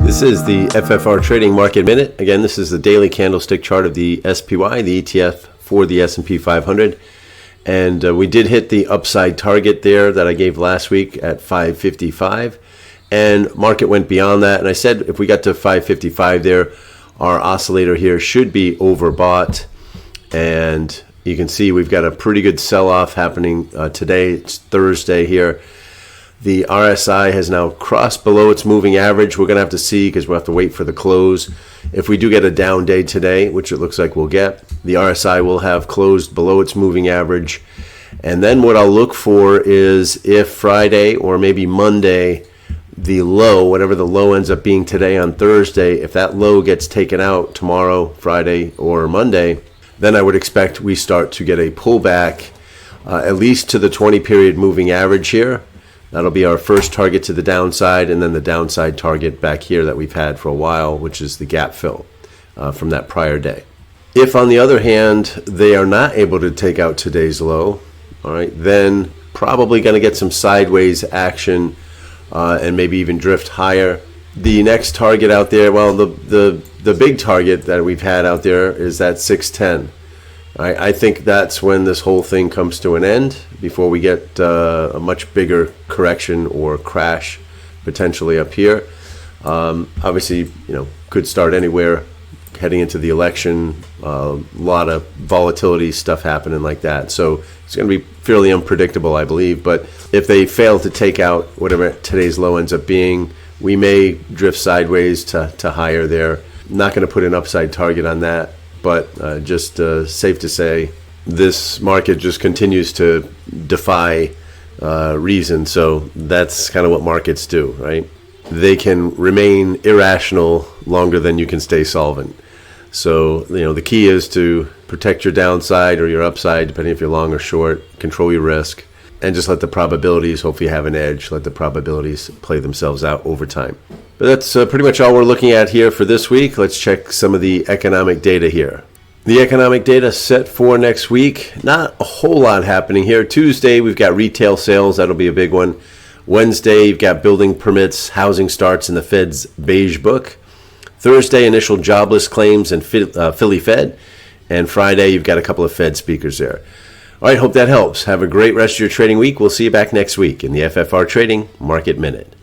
This is the FFR Trading Market Minute. Again, this is the daily candlestick chart of the SPY, the ETF for the S&P 500. And we did hit the upside target there that I gave last week at 555. And market went beyond that. And I said if we got to 555 there, our oscillator here should be overbought. And you can see we've got a pretty good sell-off happening today. It's Thursday here. The RSI has now crossed below its moving average. We're going to have to see because we'll have to wait for the close. If we do get a down day today, which it looks like we'll get, the RSI will have closed below its moving average. And then what I'll look for is if Friday or maybe Monday, the low, whatever the low ends up being today on Thursday, if that low gets taken out tomorrow, Friday, or Monday, then I would expect we start to get a pullback at least to the 20-period moving average here. That'll be our first target to the downside, and then the downside target back here that we've had for a while, which is the gap fill from that prior day. If, on the other hand, they are not able to take out today's low, all right, then probably going to get some sideways action and maybe even drift higher. The next target out there, well, the big target that we've had out there is that 610. I think that's when this whole thing comes to an end before we get a much bigger correction or crash potentially up here. Obviously, could start anywhere heading into the election. A lot of volatility stuff happening like that. So it's going to be fairly unpredictable, I believe. But if they fail to take out whatever today's low ends up being, we may drift sideways to higher there. Not going to put an upside target on that. But just safe to say, this market just continues to defy reason. So that's kind of what markets do, right? They can remain irrational longer than you can stay solvent. So, the key is to protect your downside or your upside, depending if you're long or short, control your risk, and just let the probabilities, hopefully have an edge, let the probabilities play themselves out over time. But that's pretty much all we're looking at here for this week. Let's check some of the economic data here. The economic data set for next week. Not a whole lot happening here. Tuesday, we've got retail sales. That'll be a big one. Wednesday, you've got building permits, housing starts, and the Fed's beige book. Thursday, initial jobless claims and Philly Fed. And Friday, you've got a couple of Fed speakers there. All right, hope that helps. Have a great rest of your trading week. We'll see you back next week in the FFR Trading Market Minute.